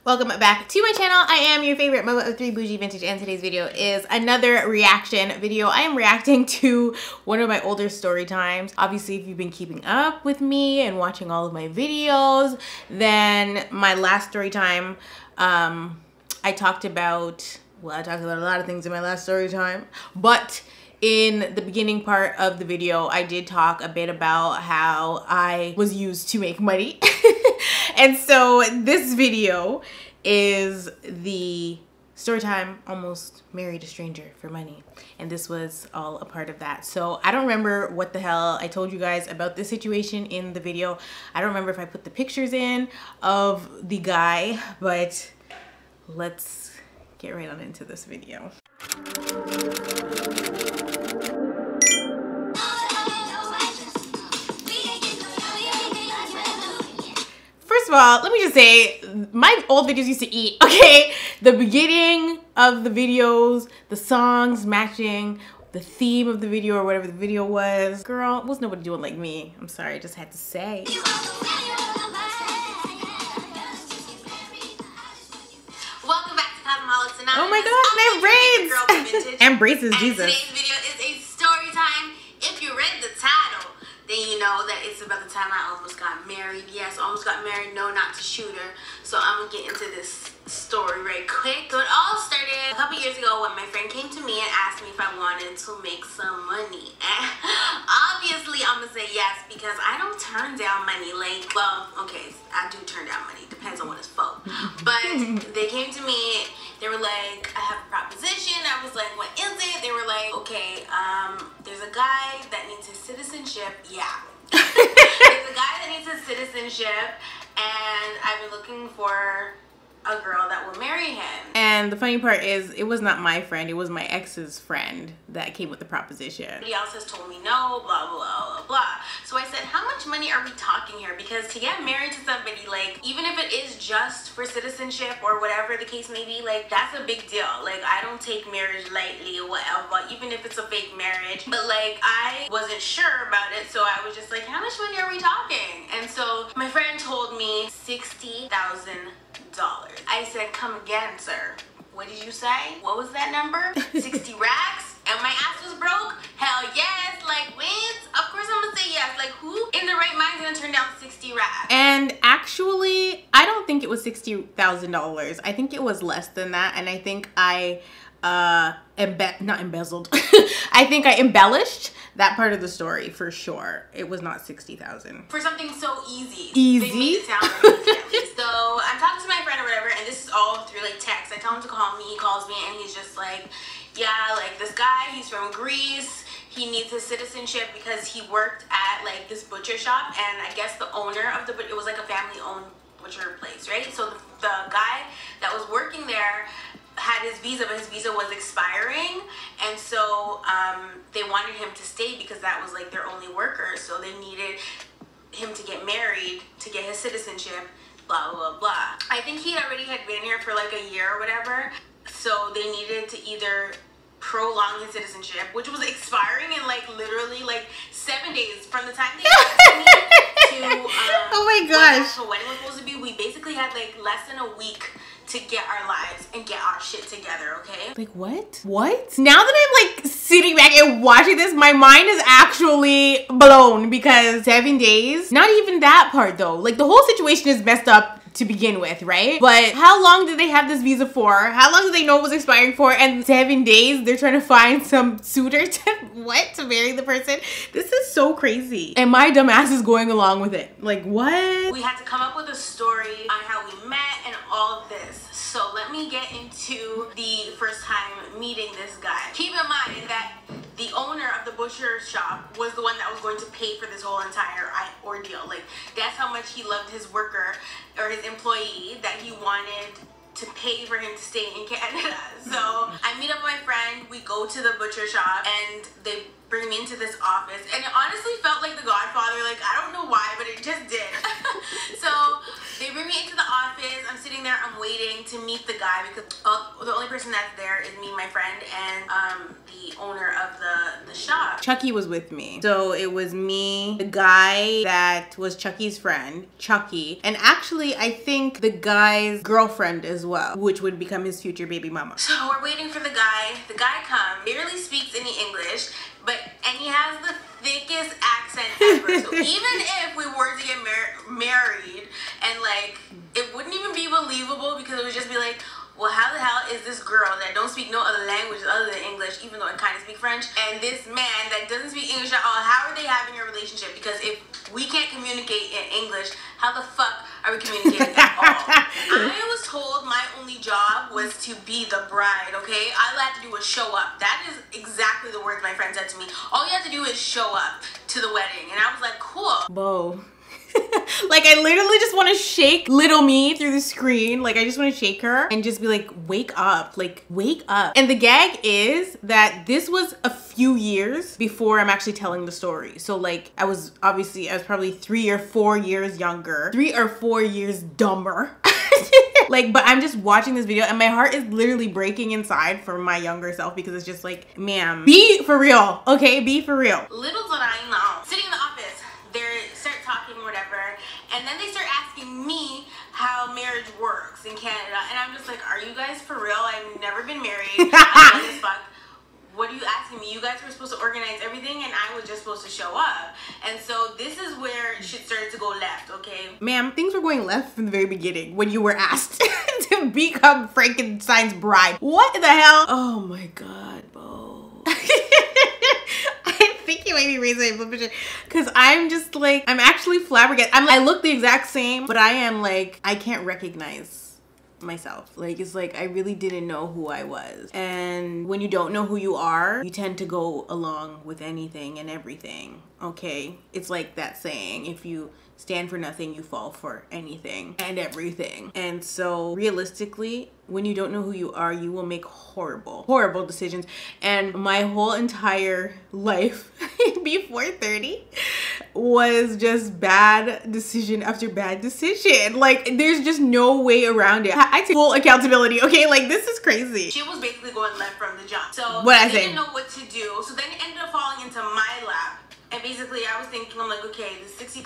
Welcome back to my channel. I am your favorite mama of 3 bougie vintage, and today's video is another reaction video. I am reacting to one of my older story times. Obviously, if you've been keeping up with me and watching all of my videos, then my last story time, I talked about a lot of things in my last story time, but in the beginning part of the video, I did talk a bit about how I was used to make money. And so this video is the story time almost married a stranger for money. And this was all a part of that. So I don't remember what the hell I told you guys about this situation in the video. I don't remember if I put the pictures in of the guy, but let's get right on into this video. First of all, let me just say, my old videos used to eat, okay? The beginning of the videos, the songs matching the theme of the video or whatever the video was. Girl, was nobody doing like me. I'm sorry, I just had to say. Welcome back to Cosmology Tonight. Oh my gosh, my braids! And braces, Jesus. Today's video is a story time. If you read the title, then you know that it's about the time I almost got married. Yes, almost got married. No, not to shoot her. So I'm gonna get into this story right quick. So it all started a couple years ago when my friend came to me and asked me if I wanted to make some money. And obviously, I'm gonna say yes because I don't turn down money. Like, well, okay, I do turn down money. Depends on what it's for. But they came to me. They were like, I have a proposition. I was like, what is it? They were like, okay, there's a guy that needs his citizenship. Yeah. There's a guy that needs his citizenship, and I've been looking for a girl that will marry him. And the funny part is, it was not my friend, it was my ex's friend that came with the proposition. Somebody else has told me no, blah, blah, blah, blah. So I said, how much money are we talking here? Because to get married to somebody, like, even if it is just for citizenship or whatever the case may be, like, that's a big deal. Like, I don't take marriage lightly or whatever, even if it's a fake marriage. But, like, I wasn't sure about it, so I was just like, how much money are we talking? And so my friend told me $60,000. I said, come again, sir. What did you say? What was that number? 60 racks? And my ass was broke? Hell yes. Like, wins? Of course I'm gonna say yes. Like, who in the right mind is gonna turn down 60 racks? And actually, I don't think it was $60,000. I think it was less than that. And I think I not embezzled. I think I embellished that part of the story for sure. It was not 60,000. For something so easy. Easy? They made it sound really easy. So I'm talking to my friend or whatever, and this is all through like text. I tell him to call me, he calls me, and he's just like, yeah, like this guy, he's from Greece. He needs his citizenship because he worked at like this butcher shop, and I guess the owner of the it was like a family-owned butcher place, right? So the guy that was working there had his visa, but his visa was expiring, and so they wanted him to stay because that was like their only worker, so they needed him to get married to get his citizenship, blah blah blah. I think he already had been here for like a year or whatever, so they needed to either prolong his citizenship, which was expiring in like literally like 7 days from the time they asked me to oh my gosh, when the wedding was supposed to be. We basically had like less than a week to get our lives and get our shit together, okay? Like what? What? Now that I'm like sitting back and watching this, my mind is actually blown because 7 days, not even that part though. Like the whole situation is messed up to begin with, right? But how long did they have this visa for? How long did they know it was expiring for? And 7 days, they're trying to find some suitor to marry the person? This is so crazy. And my dumb ass is going along with it. Like what? We had to come up with a story on how we met and all of this. So let me get into the first time meeting this guy. Keep in mind that the owner of the butcher shop was the one that was going to pay for this whole entire ordeal. Like, that's how much he loved his worker or his employee that he wanted to pay for him to stay in Canada. So I meet up with my friend, we go to the butcher shop, and they bring me into this office, and it honestly felt like The Godfather. Like, I don't know why, but it just did. So they bring me into the office. I'm sitting there, I'm waiting to meet the guy, because the only person that's there is me, my friend, and the owner of the shop. Chucky was with me. So it was me, the guy that was Chucky's friend, Chucky, and actually I think the guy's girlfriend as well, which would become his future baby mama. So we're waiting for the guy. The guy comes, barely speaks any English, and he has the thickest accent ever. So even if we were to get married, and like, it wouldn't even be believable, because it would just be like, well, how the hell is this girl that don't speak no other language other than English, even though I kind of speak French, and this man that doesn't speak English at all, how are they having a relationship? Because if we can't communicate in English, how the fuck are we communicating at all? I was told my only job was to be the bride, okay? All I had to do was show up. That is exactly the words my friend said to me. All you have to do is show up to the wedding. And I was like, cool. Whoa. Like, I literally just want to shake little me through the screen. Like, I just want to shake her and just be like, wake up, like, wake up. And the gag is that this was a few years before I'm actually telling the story. So like, I was probably 3 or 4 years younger, 3 or 4 years dumber. Like, but I'm just watching this video and my heart is literally breaking inside for my younger self, because it's just like, ma'am, be for real, okay? Be for real. Little did I know. Sitting in the office, they start talking or whatever, and then they start asking me how marriage works in Canada, and I'm just like, are you guys for real? I've never been married. I'm young as fuck. What are you asking me? You guys were supposed to organize everything, and I was just supposed to show up. And so this is where shit started to go left, okay? Ma'am, things were going left from the very beginning when you were asked to become Frankenstein's bride. What the hell? Oh my God, Bo. I think you might be raising my blood pressure, because I'm just like, I'm actually flabbergasted. I look the exact same, but I am like, I can't recognize myself. Like, it's like I really didn't know who I was. And when you don't know who you are, you tend to go along with anything and everything, okay? It's like that saying, if you stand for nothing, you fall for anything and everything. And so realistically, when you don't know who you are, you will make horrible decisions. And my whole entire life before 30 was just bad decision after bad decision. Like, there's just no way around it. I take full accountability, okay? Like, this is crazy. She was basically going left from the jump. So what I they say? didn't know what to do. So then it ended up falling into my lap. And basically I was thinking, I'm like, okay, this $60,000,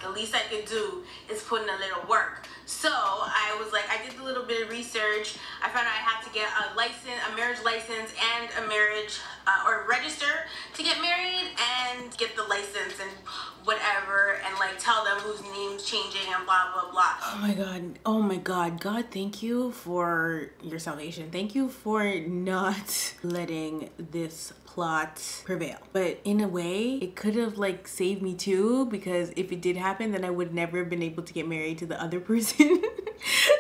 the least I could do is put in a little work. So I was like, I did a little bit of research. I found out I had to get a license, a marriage license, and a marriage or register to get married, and get the license and whatever, and like tell them whose name's changing and blah blah blah. Oh my God. Oh my God. God, thank you for your salvation. Thank you for not letting this plot prevail. But in a way, it could have like saved me too, because if it did happen, then I would never have been able to get married to the other person.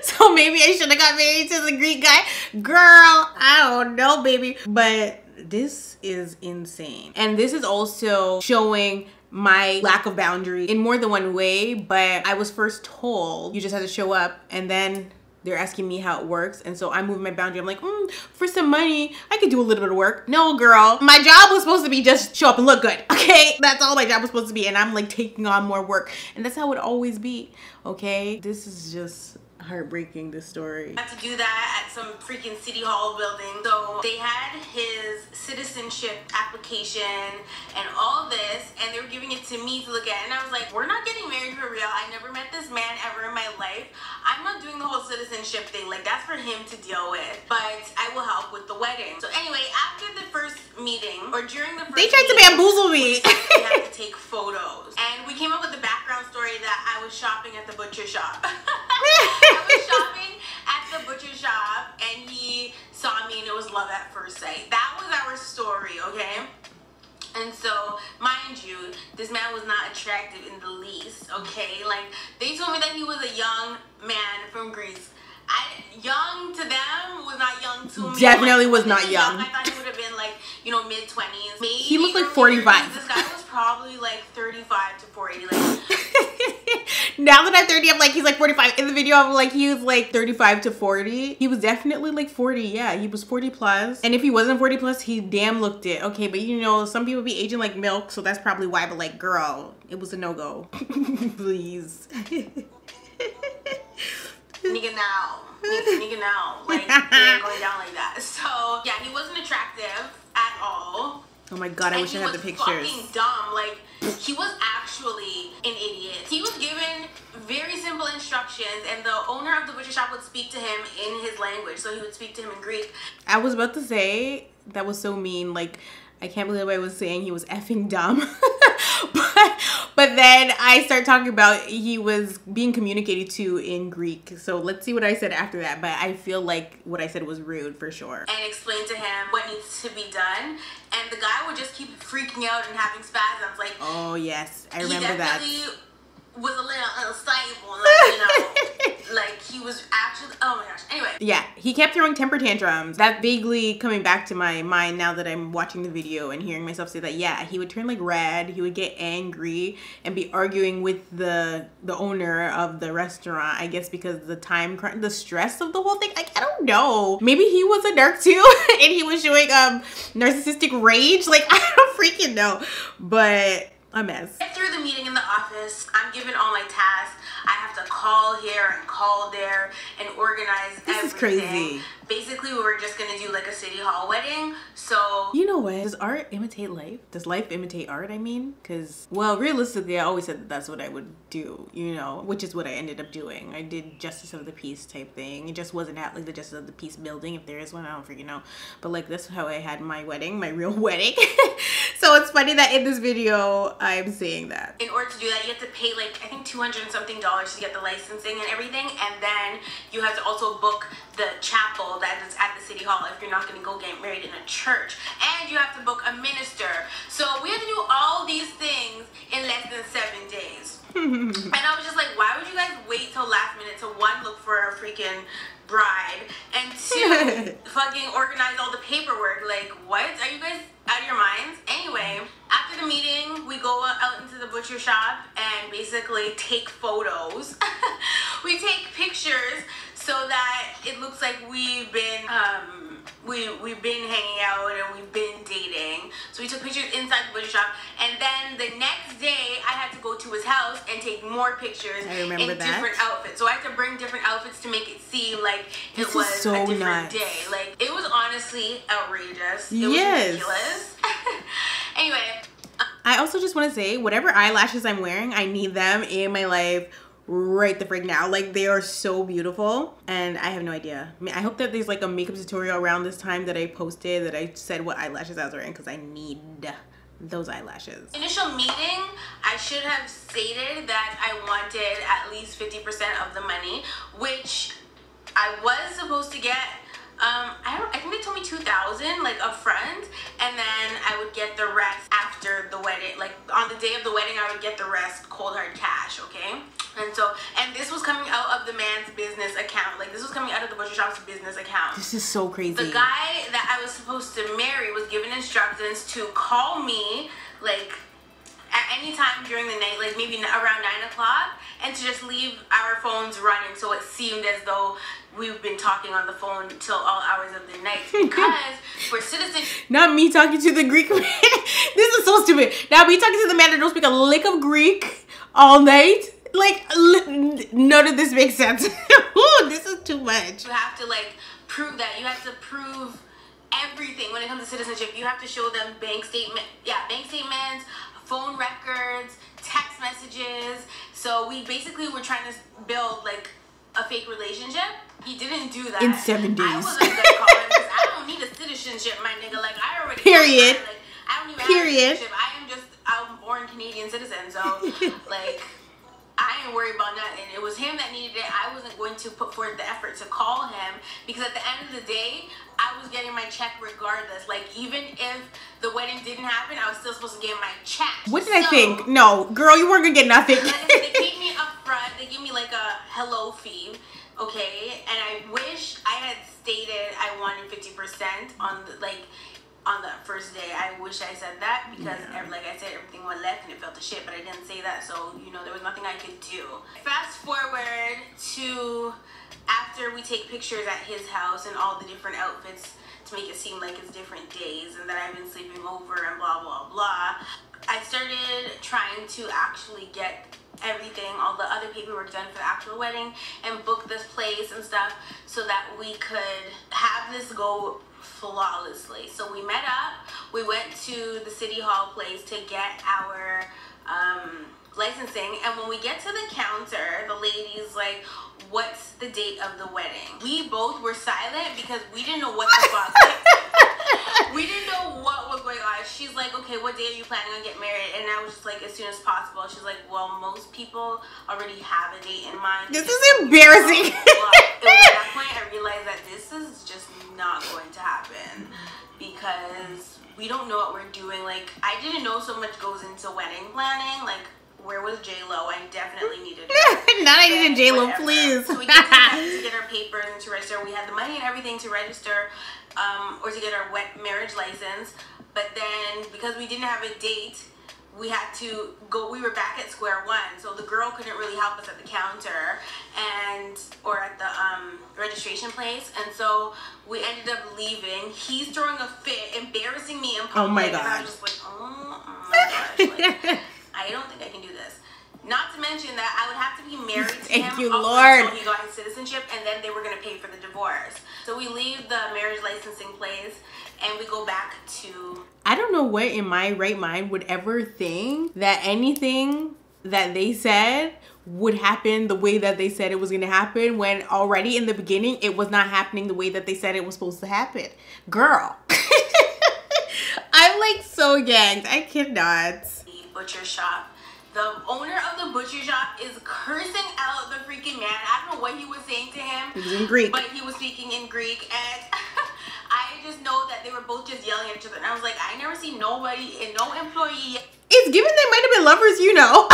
So maybe I should have got married to the Greek guy. Girl, I don't know, baby. But this is insane. And this is also showing my lack of boundary in more than one way. But I was first told you just have to show up, and then they're asking me how it works. And so I move my boundary. I'm like, for some money, I could do a little bit of work. No, girl. My job was supposed to be just show up and look good, okay? That's all my job was supposed to be. And I'm like taking on more work. And that's how it would always be, okay? This is just heartbreaking, this story. I had to do that at some freaking city hall building. So they had his citizenship application and all this, and they were giving it to me to look at. And I was like, we're not getting married for real. I never met this man ever in my life. I'm not doing the whole citizenship thing. Like, that's for him to deal with. But I will help with the wedding. So anyway, after the first meeting, or during the first they tried to bamboozle me. We had to take photos. And we came up with the background story that I was shopping at the butcher shop. I was shopping at the butcher shop, and he saw me, and it was love at first sight. That was our story, okay? And so, mind you, this man was not attractive in the least, okay? Like, they told me that he was a young man from Greece. Young to them was not young to me. Definitely was not young. I thought he would have been like, you know, mid-20s. Maybe he looked like 45. This guy was probably like 35 to 40. Like, Now that I'm 30, I'm like, he's like 45. In the video, I'm like, he was like 35 to 40. He was definitely like 40. Yeah, he was 40 plus. And if he wasn't 40 plus, he damn looked it. Okay, but you know, some people be aging like milk, so that's probably why. But like, girl, it was a no-go. Please. Nigga now. Nigga now. Like, it ain't going down like that. So, yeah, he wasn't attractive at all. Oh my god, I wish I had the pictures. He was fucking dumb. Like, he was actually an idiot. He was given very simple instructions, and the owner of the butcher shop would speak to him in his language. So he would speak to him in Greek. I was about to say, that was so mean. Like, I can't believe I was saying he was effing dumb. but then I start talking about he was being communicated to in Greek. So let's see what I said after that. But I feel like what I said was rude for sure. And explain to him what needs to be done. And the guy would just keep freaking out and having spasms. Like, oh yes, I remember that. Was a little unstable, like, you know, like he was actually, oh my gosh, anyway. Yeah, he kept throwing temper tantrums. That vaguely coming back to my mind now that I'm watching the video and hearing myself say that. Yeah, he would turn like red, he would get angry and be arguing with the owner of the restaurant, I guess because the time crunch, the stress of the whole thing. I don't know. Maybe he was a narc too and he was showing narcissistic rage. Like, I don't freaking know, but a mess. Get through the meeting in the office. I'm given all my tasks. I have to call here and call there and organize everything. This is crazy. Basically, we were just gonna do like a city hall wedding. So, you know what? Does art imitate life? Does life imitate art, I mean? Because, well, realistically, I always said that that's what I would do, you know, which is what I ended up doing. I did Justice of the Peace type thing. It just wasn't at like the Justice of the Peace building. If there is one, I don't freaking know. But like, that's how I had my wedding, my real wedding. So it's funny that in this video, I'm saying that. In order to do that, you have to pay like, I think $200 and something to get the licensing and everything. And then you have to also book the chapel that is at the city hall if you're not going to go get married in a church. And you have to book a minister. So we had to do all these things in less than 7 days. And I was just like, why would you guys wait till last minute to one, look for a freaking bride, and two, fucking organize all the paperwork? Like, what? Are you guys out of your minds? Anyway, after the meeting, we go out into the butcher shop and basically take photos. We take pictures so that it looks like we've been we've been hanging out and we've been dating. So we took pictures inside the butcher shop, and then the next day I had to go to his house and take more pictures in different outfits. So I had to bring different outfits to make it seem like it was so a different nuts. day. Like, it was honestly outrageous. It was ridiculous. Anyway, I also just want to say, whatever eyelashes I'm wearing, I need them in my life right the frig now. Like, they are so beautiful, and I have no idea. I mean, I hope that there's like a makeup tutorial around this time that I posted that I said what eyelashes I was wearing, because I need those eyelashes. Initial meeting, I should have stated that I wanted at least 50% of the money, which I was supposed to get. I think they told me $2,000 like up front, and then I would get the rest after the wedding. Like, on the day of the wedding, I would get the rest cold hard cash, okay? And this was coming out of the man's business account. Like, this was coming out of the butcher shop's business account. This is so crazy. The guy that I was supposed to marry was given instructions to call me, like, at any time during the night, like maybe around 9 o'clock, and to just leave our phones running so it seemed as though we've been talking on the phone till all hours of the night, because we're citizens. Not me talking to the Greek man. This is so stupid. Now me talking to the man that don't speak a lick of Greek all night. Like, none of this makes sense. Ooh, this is too much. You have to like prove that. You have to prove everything when it comes to citizenship. You have to show them bank statements, phone records, text messages. So we basically were trying to build like a fake relationship. He didn't do that. In 7 days. I wasn't gonna call him because I don't need a citizenship, my nigga. Like, I already Period. Like, I don't even have a citizenship. I'm born Canadian citizen, so like, I ain't worried about nothing. It was him that needed it. I wasn't going to put forth the effort to call him, because at the end of the day, I was getting my check regardless. Like, even if the wedding didn't happen, I was still supposed to get my check. What did I think? No, girl, you weren't gonna get nothing. They paid me up front. They gave me like a hello fee, okay? And I wish I had stated I wanted 50% on the, like, on the first day. I wish I said that because, like I said, everything went left and it felt to shit, but I didn't say that, so, you know, there was nothing I could do. Fast forward to after we take pictures at his house and all the different outfits to make it seem like it's different days and that I've been sleeping over and blah, blah, blah. I started trying to actually get everything, all the other paperwork done for the actual wedding and book this place and stuff so that we could have this go flawlessly. So we met up, we went to the city hall place to get our licensing, and when we get to the counter, the lady's like, what's the date of the wedding? We both were silent because we didn't know what the fuck. We didn't know what was going on. She's like, okay, what day are you planning on getting married? And I was just like, as soon as possible. She's like, well, most people already have a date in mind. This is embarrassing. It was at that point I realized that this is just not going to happen because we don't know what we're doing. Like, I didn't know so much goes into wedding planning. Like, where was J-Lo? I definitely needed her. Not I needed J-Lo, please. So we get to get our papers and to register. We had the money and everything to register or to get our marriage license. But then because we didn't have a date, we had to go, we were back at square one. So the girl couldn't really help us at the counter or at the registration place. And so we ended up leaving. He's throwing a fit, embarrassing me in public. Oh my God. And I was just like, oh my gosh. Like, I don't think I can do this. Not to mention that I would have to be married to him. Thank you, Lord. Until he got his citizenship, and then they were going to pay for the divorce. So we leave the marriage licensing place, and we go back to... I don't know what in my right mind would ever think that anything that they said would happen the way that they said it was going to happen when already in the beginning it was not happening the way that they said it was supposed to happen. Girl. I'm like so gagged. I cannot. Butcher shop. The owner of the butcher shop is cursing out the freaking man. I don't know what he was saying to him. He was in Greek. But he was speaking in Greek, and I just know that they were both just yelling at each other. And I was like, I never seen nobody and no employee. It's given they might have been lovers, you know.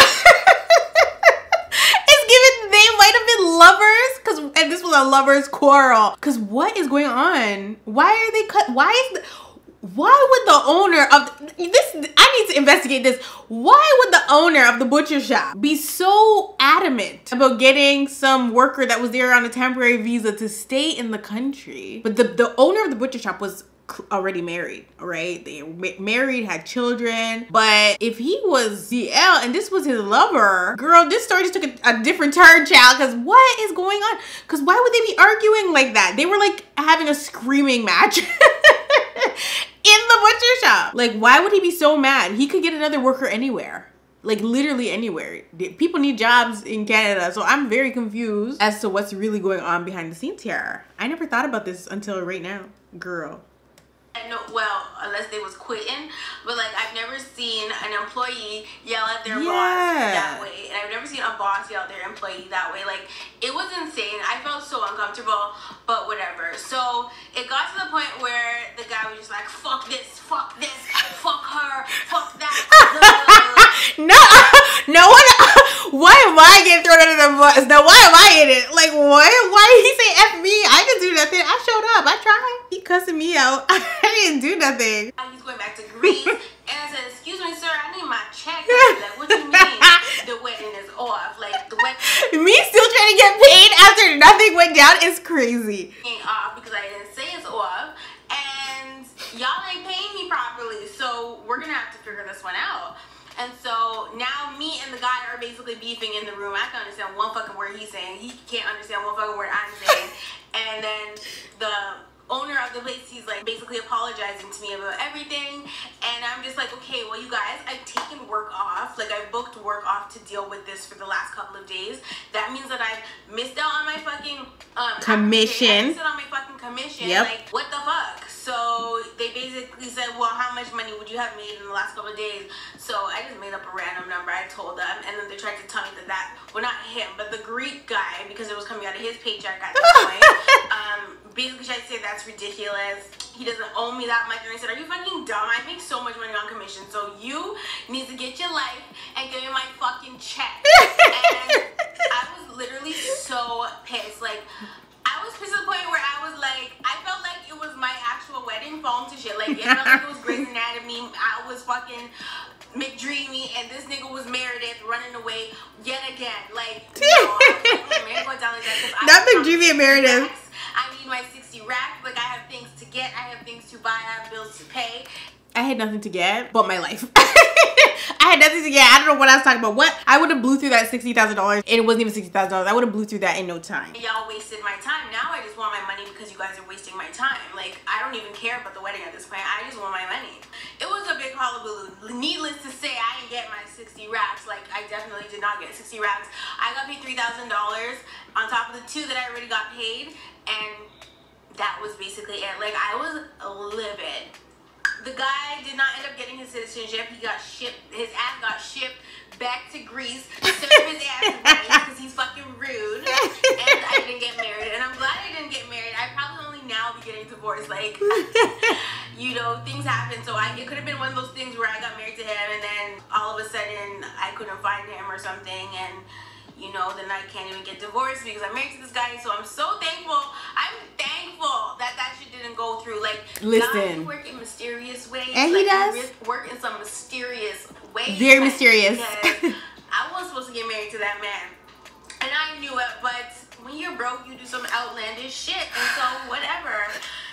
It's given they might have been lovers, and this was a lover's quarrel. Cause what is going on? Why are they cut? Why would the owner of this, I need to investigate this. Why would the owner of the butcher shop be so adamant about getting some worker that was there on a temporary visa to stay in the country? But the owner of the butcher shop was already married, right? They were married, had children. But if he was CL and this was his lover, girl, this story just took a different turn, child. Because what is going on? Because why would they be arguing like that? They were like having a screaming match. In the butcher shop. Like, why would he be so mad? He could get another worker anywhere. Like, literally anywhere. People need jobs in Canada. So I'm very confused as to what's really going on behind the scenes here. I never thought about this until right now. Girl. No, well, unless they was quitting, but like I've never seen an employee yell at their boss that way, and I've never seen a boss yell at their employee that way. Like, it was insane. I felt so uncomfortable, but whatever. So it got to the point where the guy was just like, fuck this, fuck her, fuck that. No one. Why am I getting thrown under the bus? Now why am I in it? Like, what? Why did he say F me? I didn't do nothing. I showed up. I tried. He cussing me out. I didn't do nothing. He's going back to Greece, and I said, excuse me, sir, I need my check. Like, what do you mean the wedding is off? Like, the wedding... Me still trying to get paid after nothing went down is crazy. Ain't off because I didn't say it's off, and y'all ain't paying me properly, so we're gonna have to figure this one out. And so now me and the guy are basically beefing in the room. I can understand one fucking word he's saying. He can't understand one fucking word I'm saying. And then the owner of the place, he's like basically apologizing to me about everything. And I'm just like, okay, well, you guys, I've taken work off. Like, I booked work off to deal with this for the last couple of days. That means that I've missed out on my fucking commission. I missed out on my fucking commission. Yep. Like, what the fuck? So they basically said, well, how much money would you have made in the last couple of days? So I just made up a random number. I told them, and then they tried to tell me that well, not him, but the Greek guy, because it was coming out of his paycheck at this point, basically tried to say that's ridiculous. He doesn't owe me that much. And I said, are you fucking dumb? I make so much money on commission, so you need to get your life and give me my fucking check. And I was literally so pissed. Like, I was pissed to the point where I was like, I felt like it was my actual wedding getting fallen to shit. Like, it felt like it was Grey's Anatomy. I was fucking McDreamy, and this nigga was Meredith running away yet again. Like, no, I was like, man, down like that. Not McDreamy and Meredith. I need my 60 racks. Like, I have things to get, I have things to buy, I have bills to pay. I had nothing to get but my life. I had nothing to get. I don't know what I was talking about. What? I would have blew through that $60,000, and it wasn't even $60,000. I would have blew through that in no time. Y'all wasted my time. Now I just want my money because you guys are wasting my time. Like, I don't even care about the wedding at this point. I just want my money. It was a big hullabaloo. Needless to say, I didn't get my 60 racks. Like, I definitely did not get 60 racks. I got paid $3,000 on top of the 2 that I already got paid, and that was basically it. Like, I was livid. The guy did not end up getting his citizenship. He got shipped, his ass got shipped back to Greece, serve his ass right because he's fucking rude. And I didn't get married. And I'm glad I didn't get married. I probably only now be getting divorced. Like, you know, things happen. So it could have been one of those things where I got married to him and then all of a sudden I couldn't find him or something. And, you know, then I can't even get divorced because I'm married to this guy. So I'm so thankful. I'm thankful that that shit didn't go through. Like, listen, God work in mysterious ways. And like, he does work in some mysterious ways. Very mysterious. I wasn't supposed to get married to that man, and I knew it. But when you're broke, you do some outlandish shit, and so whatever.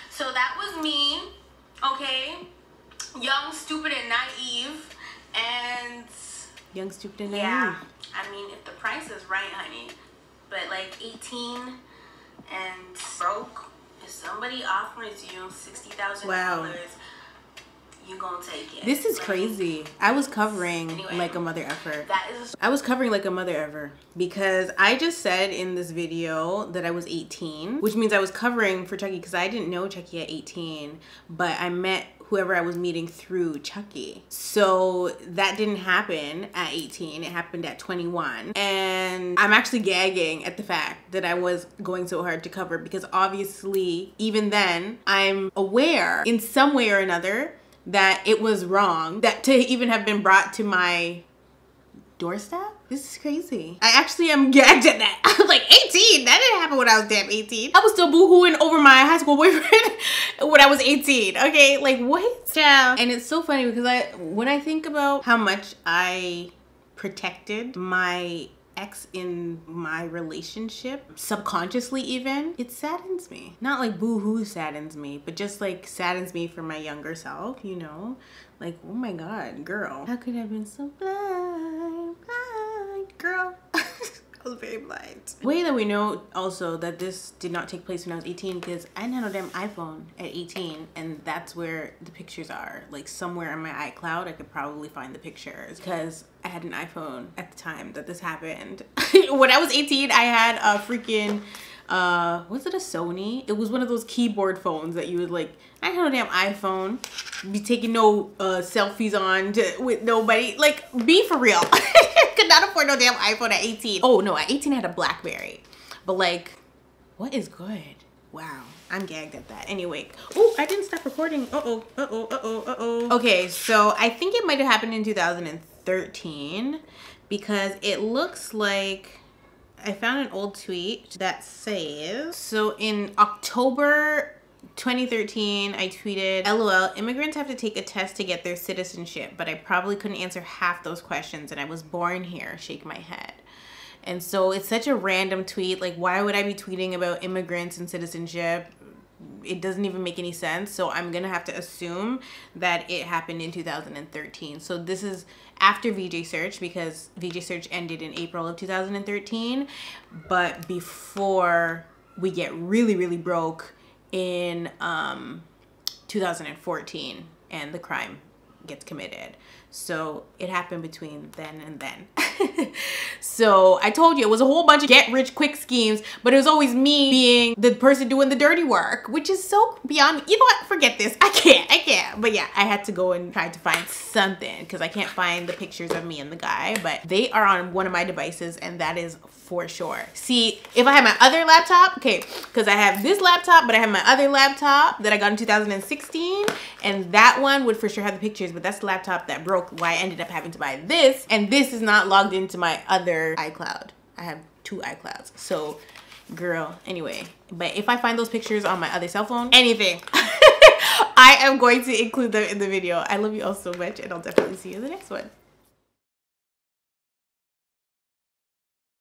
So that was me. Okay, young, stupid, and naive, and young, stupid, and naive. Yeah. I mean, if the price is right, honey. But like 18 and broke, if somebody offers you $60,000, wow, you gonna take it. This is crazy. I was covering like a mother effer. I was covering like a mother ever because I just said in this video that I was 18, which means I was covering for Chucky because I didn't know Chucky at 18, but I met whoever I was meeting through Chucky. So that didn't happen at 18, it happened at 21. And I'm actually gagging at the fact that I was going so hard to cover because obviously even then I'm aware in some way or another that it was wrong, that to even have been brought to my doorstep. This is crazy. I actually am gagged at that. I was like, 18? That didn't happen when I was damn 18. I was still boo-hooing over my high school boyfriend when I was 18, okay? Like, what? Yeah. And it's so funny because when I think about how much I protected my ex in my relationship, subconsciously even, it saddens me. Not like boo-hoo saddens me, but just like saddens me for my younger self, you know? Like, oh my God, girl. How could I have been so blind, girl? I was very blind. Way that we know also that this did not take place when I was 18 because I didn't have no damn iPhone at 18, and that's where the pictures are. Like somewhere in my iCloud, I could probably find the pictures because I had an iPhone at the time that this happened. When I was 18, I had a freaking, was it a Sony? It was one of those keyboard phones that you would like, I had no damn iPhone, be taking no selfies on with nobody. Like, be for real. Could not afford no damn iPhone at 18. Oh no, at 18 I had a BlackBerry. But like, what is good? Wow, I'm gagged at that. Anyway, oh, I didn't stop recording. Uh-oh, uh-oh, uh-oh, uh-oh. Okay, so I think it might have happened in 2013 because it looks like I found an old tweet that says, so in October 2013, I tweeted, LOL, immigrants have to take a test to get their citizenship, but I probably couldn't answer half those questions and I was born here, shake my head. And so it's such a random tweet. Like, why would I be tweeting about immigrants and citizenship? It doesn't even make any sense. So I'm gonna have to assume that it happened in 2013. So this is after VJ Search because VJ Search ended in April of 2013, but before we get really, really broke in 2014 and the crime gets committed. So it happened between then and then. So I told you it was a whole bunch of get rich quick schemes, but it was always me being the person doing the dirty work, which is so beyond, you know what, forget this. I can't. But yeah, I had to go and try to find something because I can't find the pictures of me and the guy, but they are on one of my devices and that is for sure. See, if I had my other laptop, okay, because I have this laptop, but I have my other laptop that I got in 2016, and that one would for sure have the pictures, but that's the laptop that broke, why I ended up having to buy this, and this is not logged into my other iCloud. I have 2 iClouds, so girl, anyway. But if I find those pictures on my other cell phone, anything. I am going to include them in the video. I love you all so much, and I'll definitely see you in the next one.